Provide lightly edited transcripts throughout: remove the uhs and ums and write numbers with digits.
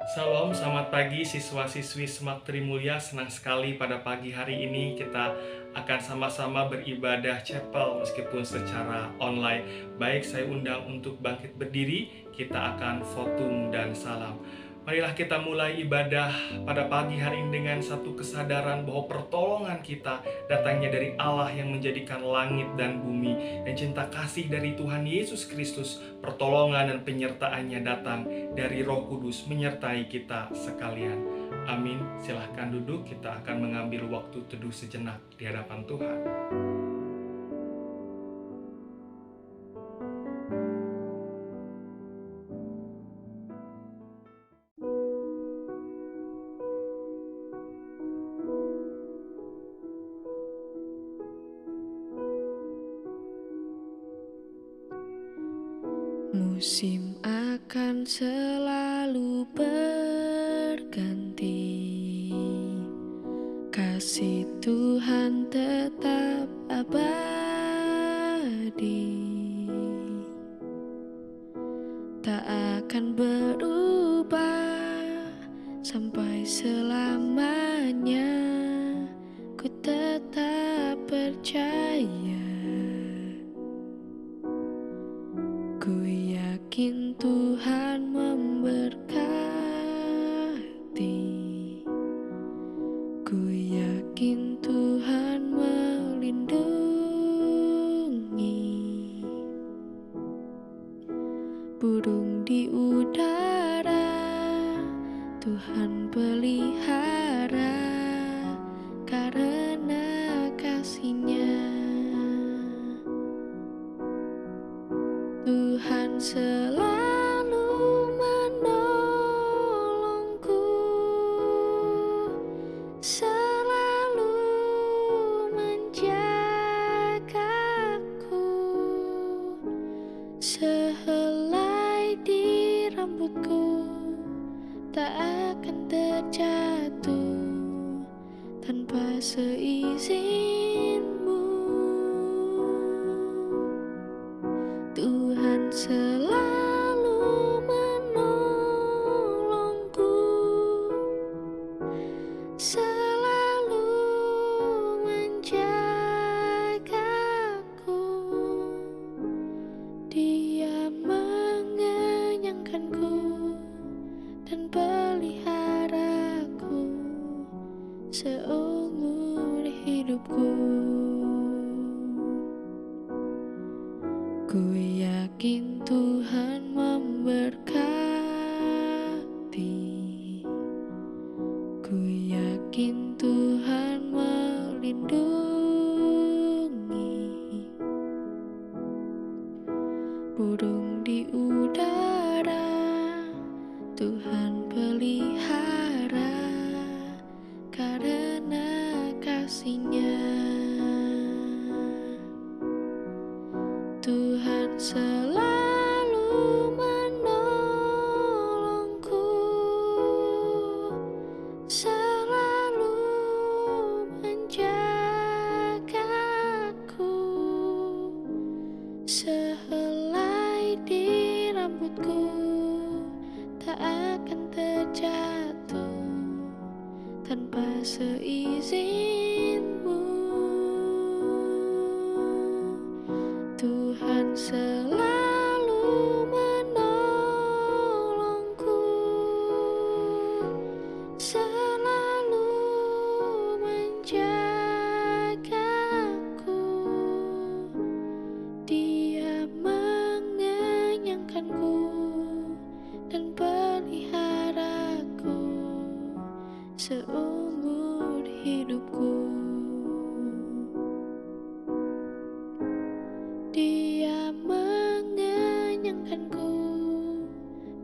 Salam, selamat pagi siswa-siswi Semak Trimulya. Senang sekali pada pagi hari ini kita akan sama-sama beribadah chapel meskipun secara online. Baik, saya undang untuk bangkit berdiri, kita akan votum dan salam. Marilah kita mulai ibadah pada pagi hari ini dengan satu kesadaran bahwa pertolongan kita datangnya dari Allah yang menjadikan langit dan bumi, dan cinta kasih dari Tuhan Yesus Kristus, pertolongan dan penyertaannya datang dari Roh Kudus menyertai kita sekalian. Amin. Silahkan duduk, kita akan mengambil waktu teduh sejenak di hadapan Tuhan. Musim akan selalu berganti, kasih Tuhan tetap abadi, tak akan berubah sampai selamanya. Ku tetap percaya, ku yakin Tuhan memberkati, ku yakin Tuhan melindungi. Burung di udara Tuhan pelihara, karena kasih-Nya Tuhan selalu menolongku, selalu menjagaku. Sehelai di rambutku tak akan terjatuh tanpa seizinmu. Tuhan selalu menolongku, selalu menjagaku. Dia mengenyangkanku dan peliharaku seumur hidupku. Ku yakin Tuhan memberkati, ku yakin Tuhan melindungi. Burung di udara Tuhan pelihara, karena kasih-Nya Tuhan selalu menolongku, selalu menjagaku. Sehelai di rambutku tak akan terjatuh tanpa seizinmu. Tuhan selalu menolongku, selalu menjagaku. Dia mengenyangkanku dan peliharaku seumur hidupku. Dia mengenyangkanku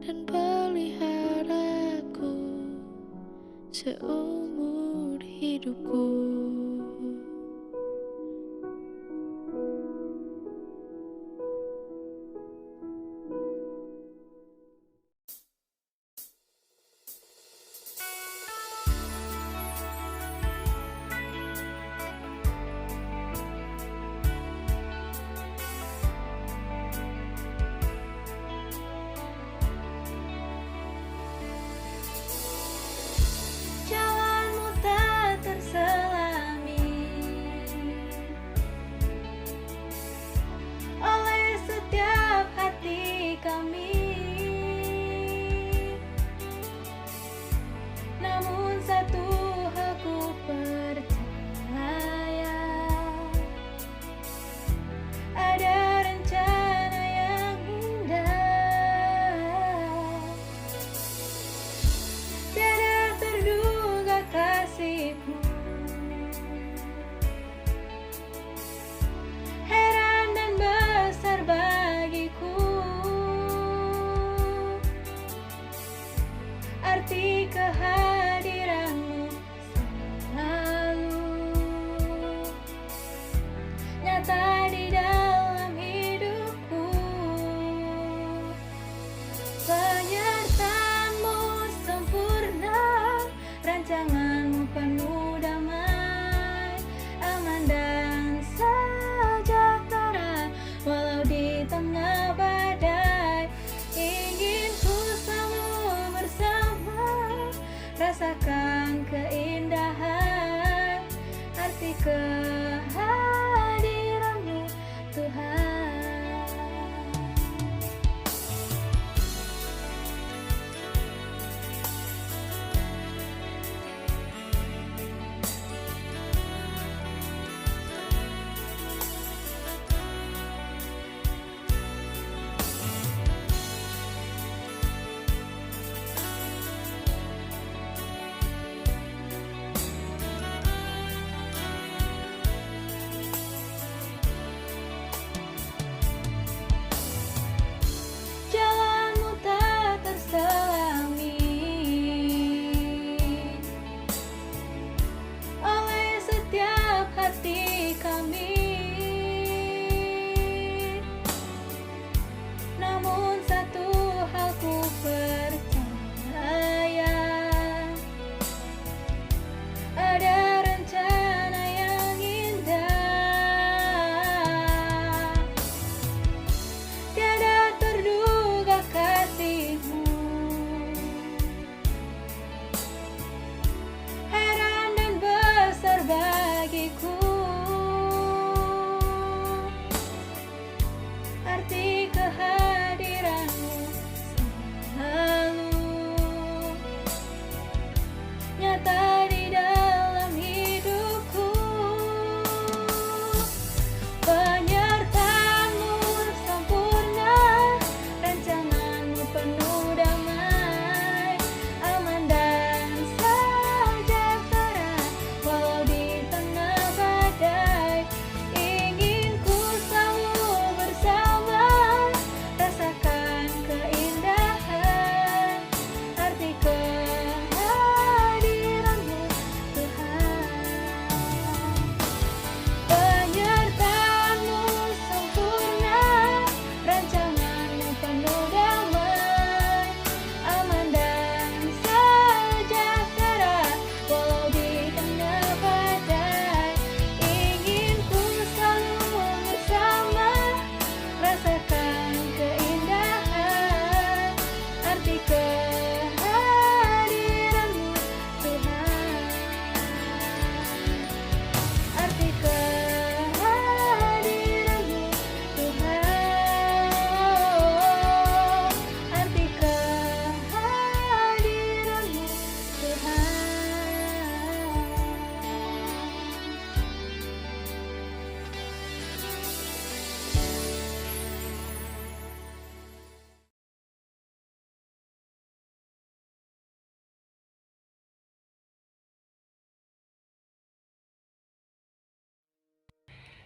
dan peliharaku seumur hidupku.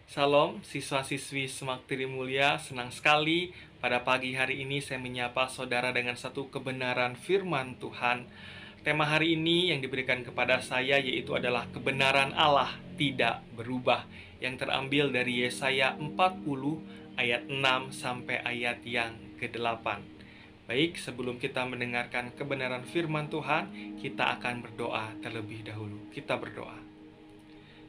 Shalom, siswa-siswi Semak Trimulya, senang sekali pada pagi hari ini saya menyapa saudara dengan satu kebenaran firman Tuhan. Tema hari ini yang diberikan kepada saya yaitu adalah kebenaran Allah tidak berubah, yang terambil dari Yesaya 40 ayat 6 sampai ayat yang ke-8. Baik, sebelum kita mendengarkan kebenaran firman Tuhan, kita akan berdoa terlebih dahulu. Kita berdoa.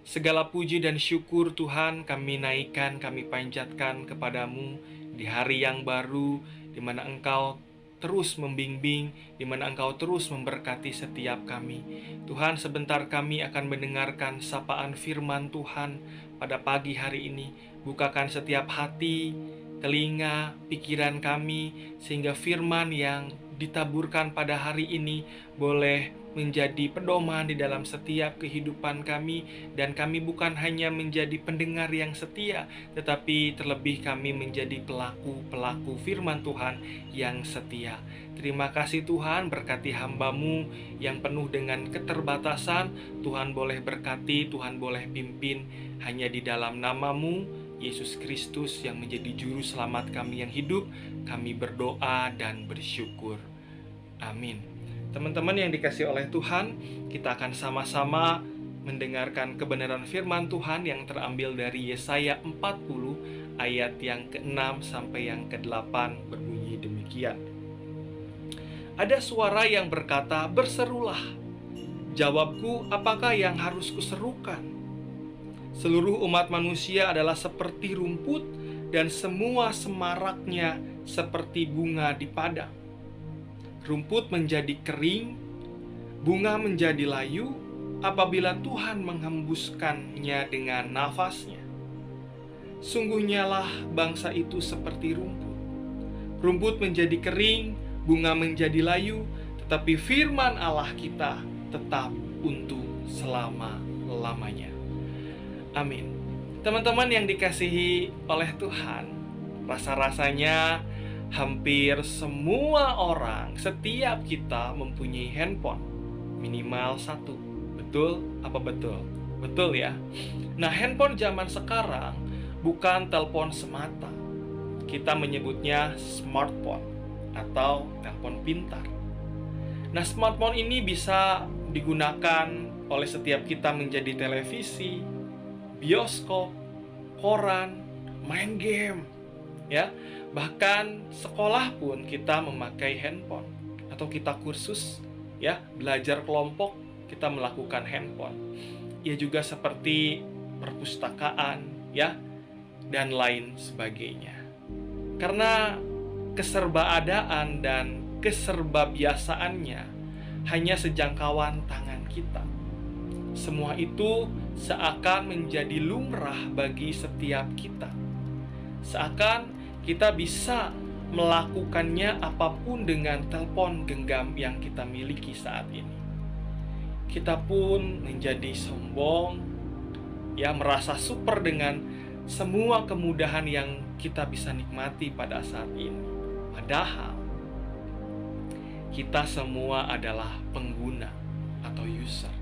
Segala puji dan syukur Tuhan kami naikkan, kami panjatkan kepadamu di hari yang baru, di mana Engkau terus membimbing, di mana Engkau terus memberkati setiap kami. Tuhan, sebentar kami akan mendengarkan sapaan firman Tuhan pada pagi hari ini. Bukakan setiap hati, telinga, pikiran kami, sehingga firman yang ditaburkan pada hari ini boleh menjadi pedoman di dalam setiap kehidupan kami, dan kami bukan hanya menjadi pendengar yang setia, tetapi terlebih kami menjadi pelaku-pelaku firman Tuhan yang setia. Terima kasih Tuhan, berkati hamba-Mu yang penuh dengan keterbatasan. Tuhan boleh berkati, Tuhan boleh pimpin, hanya di dalam nama-Mu Yesus Kristus yang menjadi juru selamat kami yang hidup, kami berdoa dan bersyukur. Amin. Teman-teman yang dikasihi oleh Tuhan, kita akan sama-sama mendengarkan kebenaran firman Tuhan yang terambil dari Yesaya 40 ayat yang ke-6 sampai yang ke-8, berbunyi demikian. Ada suara yang berkata, "Berserulah." Jawabku, apakah yang harus kuserukan? Seluruh umat manusia adalah seperti rumput, dan semua semaraknya seperti bunga di padang. Rumput menjadi kering, bunga menjadi layu, apabila Tuhan menghembuskannya dengan nafasnya. Sungguhnya lah bangsa itu seperti rumput. Rumput menjadi kering, bunga menjadi layu, tetapi firman Allah kita tetap untuk selama-lamanya. Amin. Teman-teman yang dikasihi oleh Tuhan, rasa-rasanya hampir semua orang, setiap kita mempunyai handphone minimal satu. Betul apa betul? Betul ya. Nah, handphone zaman sekarang bukan telepon semata. Kita menyebutnya smartphone atau telepon pintar. Nah, smartphone ini bisa digunakan oleh setiap kita menjadi televisi, bioskop, koran, main game, ya. Bahkan sekolah pun kita memakai handphone, atau kita kursus, ya, belajar kelompok, kita melakukan handphone. Ya, juga seperti perpustakaan, ya, dan lain sebagainya. Karena keserbaadaan dan keserbabiasaannya hanya sejangkauan tangan kita. Semua itu seakan menjadi lumrah bagi setiap kita. Seakan kita bisa melakukannya apapun dengan telepon genggam yang kita miliki saat ini. Kita pun menjadi sombong, ya, merasa super dengan semua kemudahan yang kita bisa nikmati pada saat ini. Padahal kita semua adalah pengguna atau user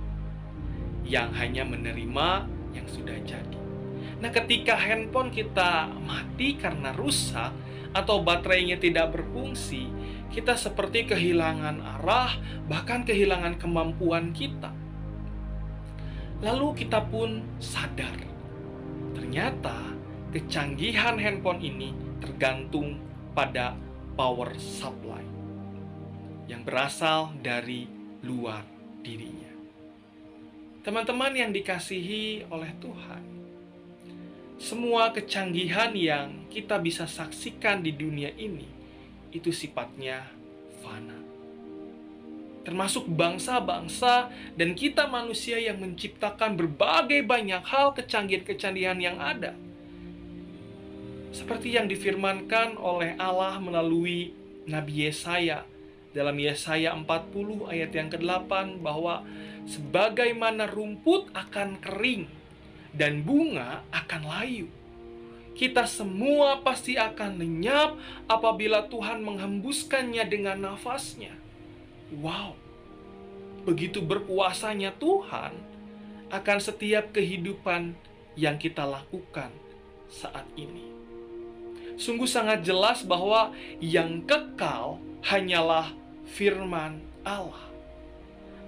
yang hanya menerima yang sudah jadi. Nah, ketika handphone kita mati karena rusak atau baterainya tidak berfungsi, kita seperti kehilangan arah, bahkan kehilangan kemampuan kita. Lalu kita pun sadar, ternyata kecanggihan handphone ini tergantung pada power supply yang berasal dari luar dirinya. Teman-teman yang dikasihi oleh Tuhan, semua kecanggihan yang kita bisa saksikan di dunia ini itu sifatnya fana. Termasuk bangsa-bangsa dan kita manusia yang menciptakan berbagai banyak hal, kecanggihan-kecanggihan yang ada. Seperti yang difirmankan oleh Allah melalui Nabi Yesaya dalam Yesaya 40 ayat yang ke-8, bahwa sebagaimana rumput akan kering dan bunga akan layu, kita semua pasti akan lenyap apabila Tuhan menghembuskannya dengan nafasnya. Wow, begitu berkuasanya Tuhan akan setiap kehidupan yang kita lakukan saat ini. Sungguh sangat jelas bahwa yang kekal hanyalah firman Allah.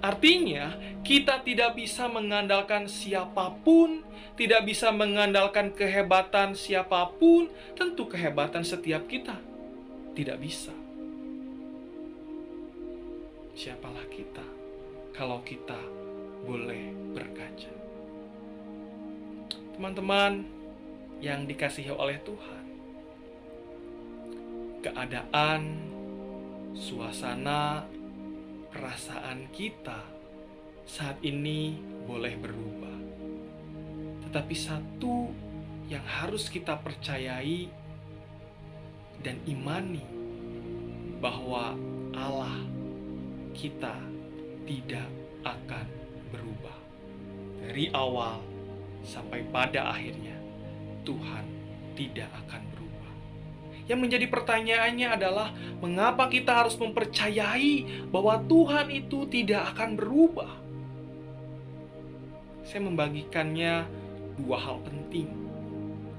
Artinya, kita tidak bisa mengandalkan siapapun, tidak bisa mengandalkan kehebatan siapapun, tentu kehebatan setiap kita tidak bisa. Siapalah kita kalau kita boleh berkaca? Teman-teman yang dikasihi oleh Tuhan, keadaan, suasana, perasaan kita saat ini boleh berubah. Tetapi satu yang harus kita percayai dan imani, bahwa Allah kita tidak akan berubah. Dari awal sampai pada akhirnya, Tuhan tidak akan berubah. Yang menjadi pertanyaannya adalah, mengapa kita harus mempercayai bahwa Tuhan itu tidak akan berubah? Saya membagikannya dua hal penting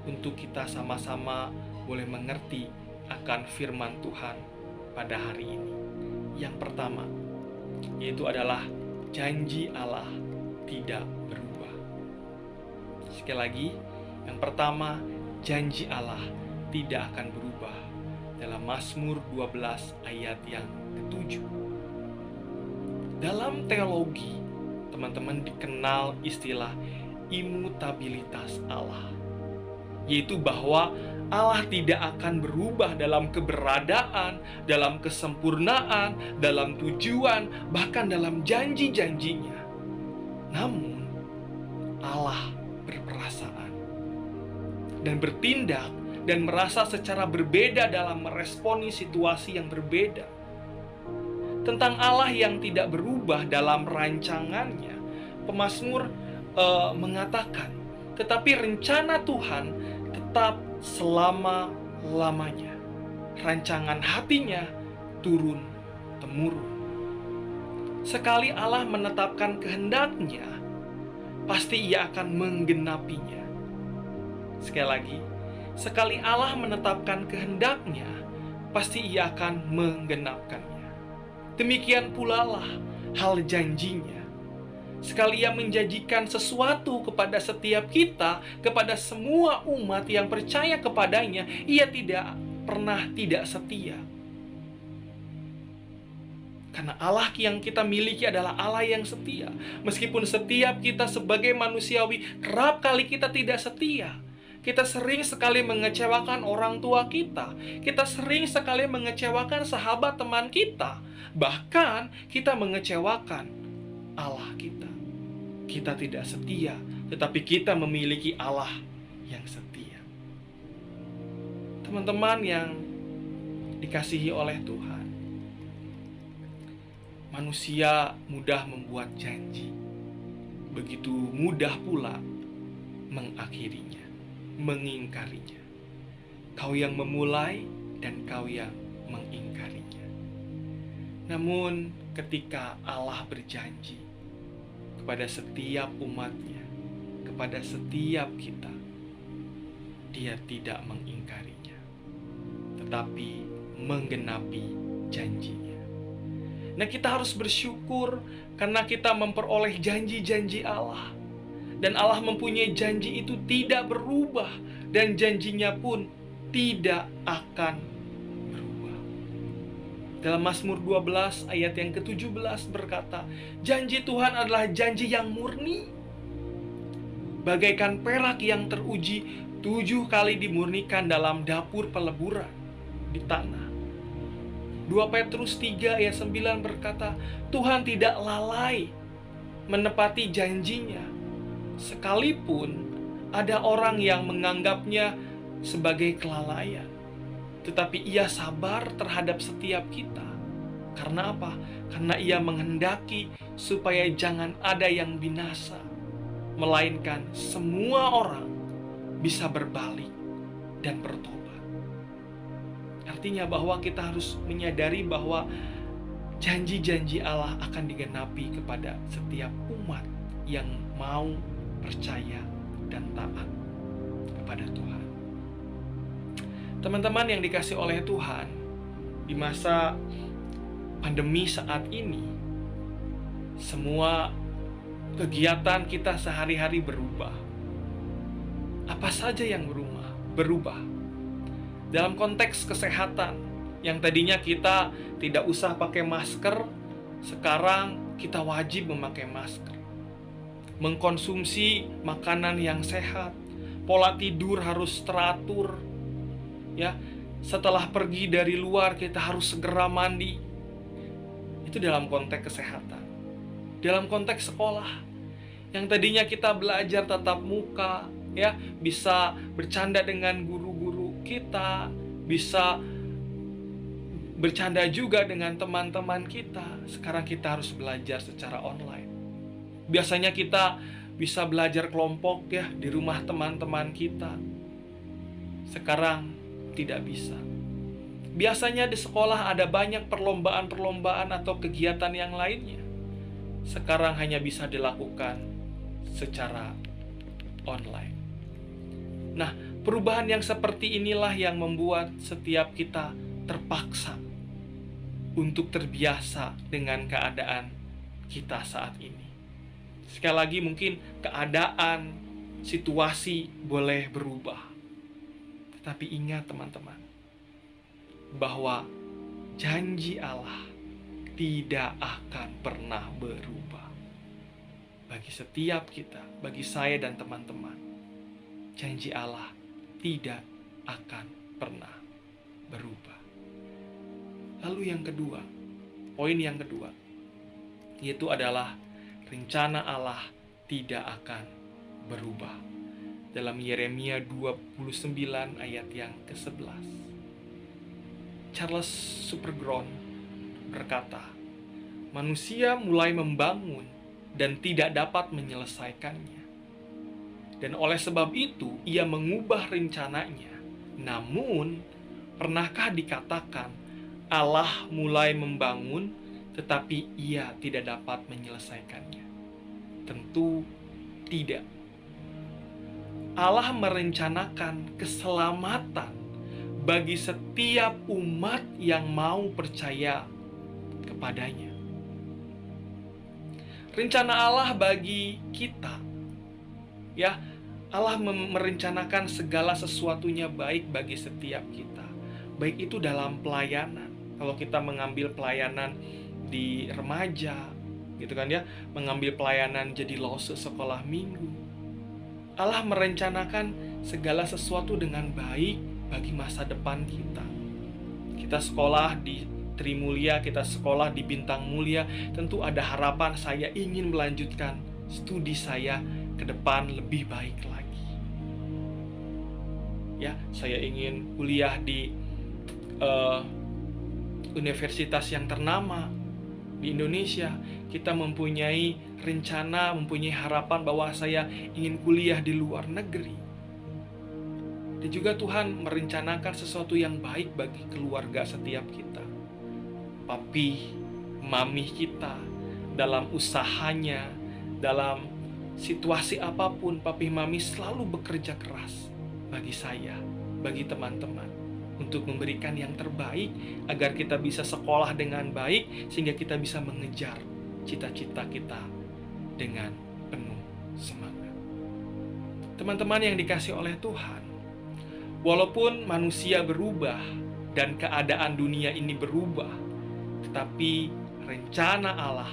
untuk kita sama-sama boleh mengerti akan firman Tuhan pada hari ini. Yang pertama, yaitu adalah janji Allah tidak berubah. Sekali lagi, yang pertama, janji Allah tidak akan berubah, dalam Mazmur 12 ayat yang ke-7. Dalam teologi, teman-teman, dikenal istilah imutabilitas Allah, yaitu bahwa Allah tidak akan berubah dalam keberadaan, dalam kesempurnaan, dalam tujuan, bahkan dalam janji-janjinya. Namun, Allah berperasaan dan bertindak dan merasa secara berbeda dalam meresponi situasi yang berbeda. Tentang Allah yang tidak berubah dalam rancangannya, pemazmur mengatakan, tetapi rencana Tuhan tetap selama-lamanya. Rancangan hatinya turun-temurun. Sekali Allah menetapkan kehendaknya, pasti Ia akan menggenapinya. Sekali lagi, sekali Allah menetapkan kehendaknya, pasti Ia akan menggenapkannya. Demikian pula lah hal janjinya. Sekali Ia menjanjikan sesuatu kepada setiap kita, kepada semua umat yang percaya kepadanya, Ia tidak pernah tidak setia. Karena Allah yang kita miliki adalah Allah yang setia. Meskipun setiap kita sebagai manusiawi kerap kali kita tidak setia. Kita sering sekali mengecewakan orang tua kita. Kita sering sekali mengecewakan sahabat teman kita. Bahkan kita mengecewakan Allah kita. Kita tidak setia, tetapi kita memiliki Allah yang setia. Teman-teman yang dikasihi oleh Tuhan, manusia mudah membuat janji. Begitu mudah pula mengakhirinya, mengingkarinya. Kau yang memulai dan kau yang mengingkarinya. Namun ketika Allah berjanji kepada setiap umatnya, kepada setiap kita, Dia tidak mengingkarinya, tetapi menggenapi janjinya. Nah, kita harus bersyukur karena kita memperoleh janji-janji Allah. Dan Allah mempunyai janji itu tidak berubah, dan janjinya pun tidak akan berubah. Dalam Mazmur 12 ayat yang ke-17 berkata, janji Tuhan adalah janji yang murni, bagaikan perak yang teruji 7 kali dimurnikan dalam dapur peleburan di tanah. 2 Petrus 3 ayat 9 berkata, Tuhan tidak lalai menepati janjinya, sekalipun ada orang yang menganggapnya sebagai kelalaian. Tetapi Ia sabar terhadap setiap kita. Karena apa? Karena Ia menghendaki supaya jangan ada yang binasa, melainkan semua orang bisa berbalik dan bertobat. Artinya bahwa kita harus menyadari bahwa janji-janji Allah akan digenapi kepada setiap umat yang mau percaya dan taat kepada Tuhan. Teman-teman yang dikasih oleh Tuhan, di masa pandemi saat ini, semua kegiatan kita sehari-hari berubah. Apa saja yang berubah? Dalam konteks kesehatan, yang tadinya kita tidak usah pakai masker, sekarang kita wajib memakai masker. Mengkonsumsi makanan yang sehat, pola tidur harus teratur. Ya, setelah pergi dari luar kita harus segera mandi. Itu dalam konteks kesehatan. Dalam konteks sekolah, yang tadinya kita belajar tatap muka, ya, bisa bercanda dengan guru-guru kita, bisa bercanda juga dengan teman-teman kita. Sekarang kita harus belajar secara online. Biasanya kita bisa belajar kelompok ya di rumah teman-teman kita. Sekarang tidak bisa. Biasanya di sekolah ada banyak perlombaan-perlombaan atau kegiatan yang lainnya. Sekarang hanya bisa dilakukan secara online. Nah, perubahan yang seperti inilah yang membuat setiap kita terpaksa untuk terbiasa dengan keadaan kita saat ini. Sekali lagi, mungkin keadaan, situasi boleh berubah. Tetapi ingat teman-teman, bahwa janji Allah tidak akan pernah berubah. Bagi setiap kita, bagi saya dan teman-teman, janji Allah tidak akan pernah berubah. Lalu yang kedua, poin yang kedua, yaitu adalah rencana Allah tidak akan berubah. Dalam Yeremia 29 ayat yang ke-11, Charles Spurgeon berkata, manusia mulai membangun dan tidak dapat menyelesaikannya. Dan oleh sebab itu, ia mengubah rencananya. Namun, pernahkah dikatakan Allah mulai membangun, tetapi ia tidak dapat menyelesaikannya? Tentu tidak. Allah merencanakan keselamatan bagi setiap umat yang mau percaya kepadanya. Rencana Allah bagi kita, ya, Allah merencanakan segala sesuatunya baik bagi setiap kita. Baik itu dalam pelayanan. Kalau kita mengambil pelayanan di remaja, gitu kan ya, mengambil pelayanan jadi lose sekolah minggu. Allah merencanakan segala sesuatu dengan baik bagi masa depan kita. Kita sekolah di Trimulya, kita sekolah di Bintang Mulia, tentu ada harapan saya ingin melanjutkan studi saya ke depan lebih baik lagi. Ya, saya ingin kuliah di universitas yang ternama di Indonesia. Kita mempunyai rencana, mempunyai harapan bahwa saya ingin kuliah di luar negeri. Dan juga Tuhan merencanakan sesuatu yang baik bagi keluarga setiap kita. Papi, mami kita, dalam usahanya, dalam situasi apapun, papi mami selalu bekerja keras bagi saya, bagi teman-teman, untuk memberikan yang terbaik agar kita bisa sekolah dengan baik, sehingga kita bisa mengejar cita-cita kita dengan penuh semangat. Teman-teman yang dikasih oleh Tuhan, walaupun manusia berubah dan keadaan dunia ini berubah, tetapi rencana Allah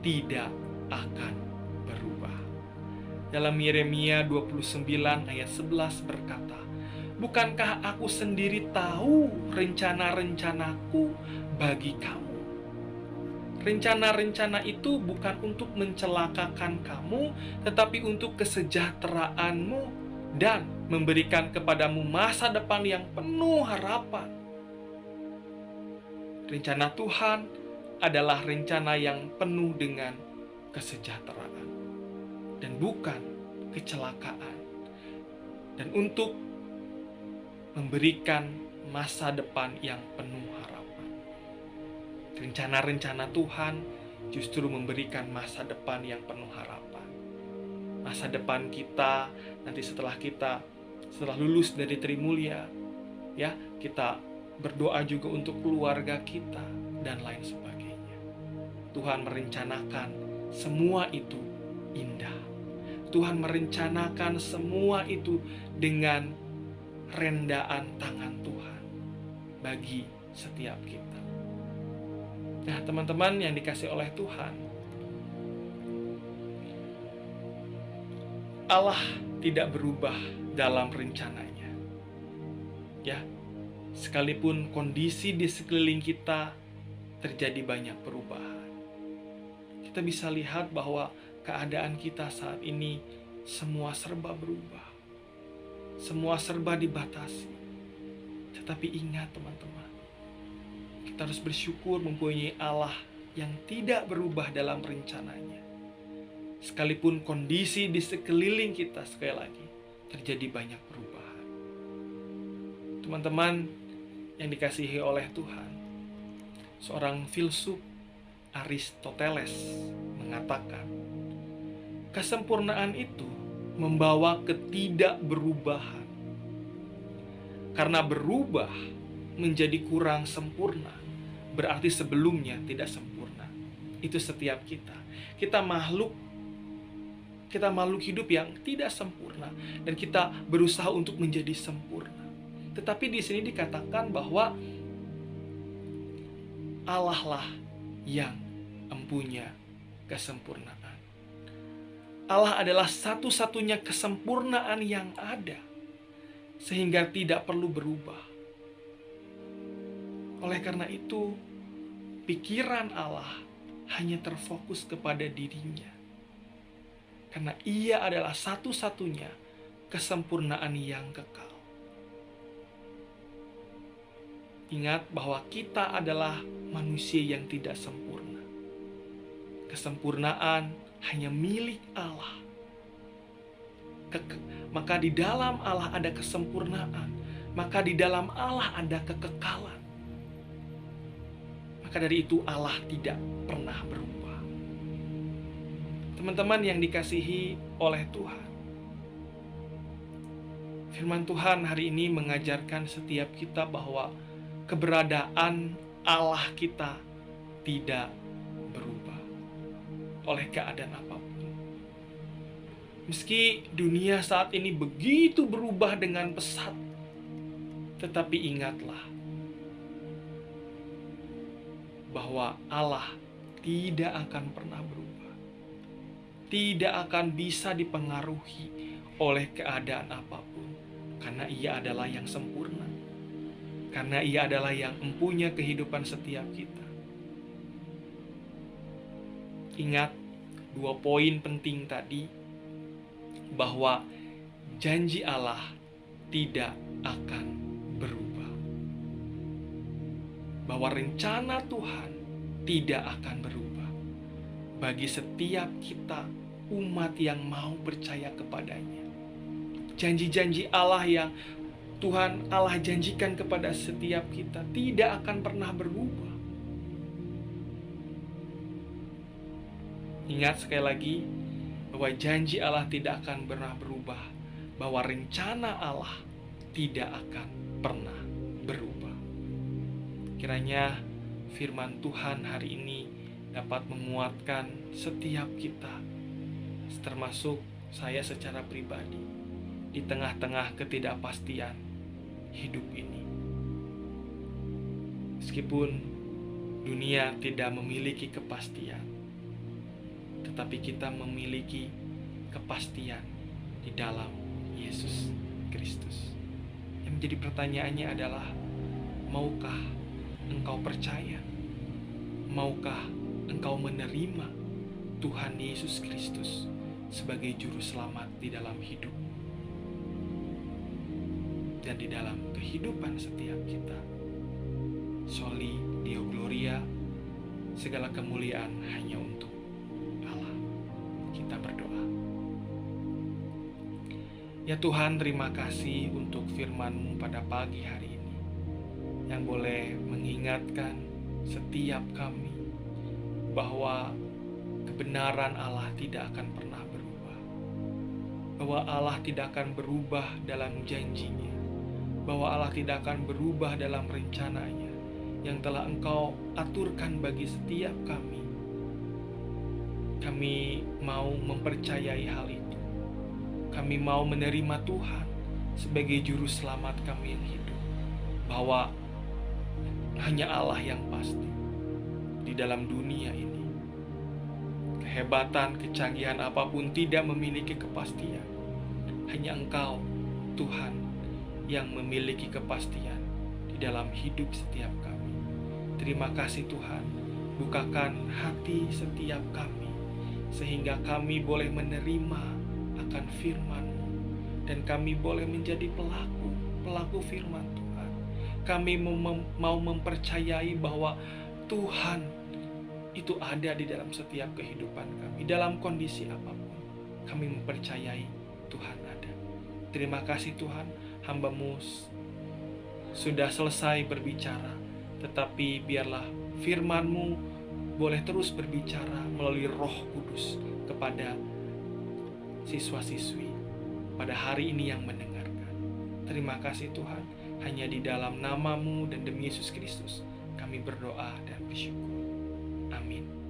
tidak akan berubah. Dalam Yeremia 29 ayat 11 berkata, bukankah aku sendiri tahu rencana-rencanaku bagi kamu? Rencana-rencana itu bukan untuk mencelakakan kamu, tetapi untuk kesejahteraanmu dan memberikan kepadamu masa depan yang penuh harapan. Rencana Tuhan adalah rencana yang penuh dengan kesejahteraan dan bukan kecelakaan. Dan untuk memberikan masa depan yang penuh harapan. Rencana-rencana Tuhan justru memberikan masa depan yang penuh harapan. masa depan kita nanti setelah lulus dari Trimulya, ya, kita berdoa juga untuk keluarga kita dan lain sebagainya. Tuhan merencanakan semua itu indah. Tuhan merencanakan semua itu dengan rendaan tangan Tuhan bagi setiap kita. Nah, teman-teman yang dikasihi oleh Tuhan, Allah tidak berubah dalam rencananya. Ya, sekalipun kondisi di sekeliling kita terjadi banyak perubahan, kita bisa lihat bahwa keadaan kita saat ini semua serba berubah, semua serba dibatasi. Tetapi ingat teman-teman, kita harus bersyukur mempunyai Allah yang tidak berubah dalam rencananya. Sekalipun kondisi di sekeliling kita sekali lagi terjadi banyak perubahan. Teman-teman yang dikasihi oleh Tuhan, seorang filsuf Aristoteles mengatakan, kesempurnaan itu membawa ketidakberubahan. Karena berubah menjadi kurang sempurna, berarti sebelumnya tidak sempurna. Itu setiap kita. Kita makhluk hidup yang tidak sempurna dan kita berusaha untuk menjadi sempurna. Tetapi di sini dikatakan bahwa Allah lah yang empunya kesempurnaan. Allah adalah satu-satunya kesempurnaan yang ada, sehingga tidak perlu berubah. Oleh karena itu, pikiran Allah hanya terfokus kepada dirinya. Karena Ia adalah satu-satunya kesempurnaan yang kekal. Ingat bahwa kita adalah manusia yang tidak sempurna. Kesempurnaan hanya milik Allah. Maka di dalam Allah ada kesempurnaan. Maka di dalam Allah ada kekekalan. Maka dari itu Allah tidak pernah berubah. Teman-teman yang dikasihi oleh Tuhan, firman Tuhan hari ini mengajarkan setiap kita bahwa keberadaan Allah kita tidak berubah oleh keadaan apapun. Meski dunia saat ini begitu berubah dengan pesat, tetapi ingatlah bahwa Allah tidak akan pernah berubah. Tidak akan bisa dipengaruhi oleh keadaan apapun, karena Ia adalah yang sempurna, karena Ia adalah yang mempunyai kehidupan setiap kita. Ingat 2 poin penting tadi, bahwa janji Allah tidak akan berubah, bahwa rencana Tuhan tidak akan berubah bagi setiap kita, umat yang mau percaya kepadanya. Janji-janji Allah yang Tuhan Allah janjikan kepada setiap kita tidak akan pernah berubah. Ingat sekali lagi bahwa janji Allah tidak akan pernah berubah, bahwa rencana Allah tidak akan pernah berubah. Kiranya firman Tuhan hari ini dapat menguatkan setiap kita, termasuk saya secara pribadi, di tengah-tengah ketidakpastian hidup ini. Meskipun dunia tidak memiliki kepastian, tetapi kita memiliki kepastian di dalam Yesus Kristus. Yang menjadi pertanyaannya adalah, maukah engkau percaya? Maukah engkau menerima Tuhan Yesus Kristus sebagai juru selamat di dalam hidup dan di dalam kehidupan setiap kita? Soli Deo Gloria, segala kemuliaan hanya untuk Allah. Kita berdoa. Ya Tuhan, terima kasih untuk firman-Mu pada pagi hari ini, yang boleh mengingatkan setiap kami bahwa kebenaran Allah tidak akan pernah berubah. bahwa Allah tidak akan berubah dalam janjinya, bahwa Allah tidak akan berubah dalam rencananya yang telah Engkau aturkan bagi setiap kami. Kami mau mempercayai hal itu. Kami mau menerima Tuhan sebagai juru selamat kami yang hidup, bahwa hanya Allah yang pasti di dalam dunia ini. Kehebatan, kecanggihan apapun tidak memiliki kepastian. Hanya Engkau, Tuhan, yang memiliki kepastian di dalam hidup setiap kami. Terima kasih Tuhan, bukakan hati setiap kami, sehingga kami boleh menerima akan firman-Mu, dan kami boleh menjadi pelaku firman Tuhan. Kami mau mempercayai bahwa Tuhan itu ada di dalam setiap kehidupan kami. Dalam kondisi apapun, kami mempercayai Tuhan ada. Terima kasih Tuhan, hamba-Mu sudah selesai berbicara, tetapi biarlah firman-Mu boleh terus berbicara melalui Roh Kudus kepada siswa-siswi pada hari ini yang mendengarkan. Terima kasih Tuhan, hanya di dalam nama-Mu dan demi Yesus Kristus kami berdoa dan bersyukur. Amin.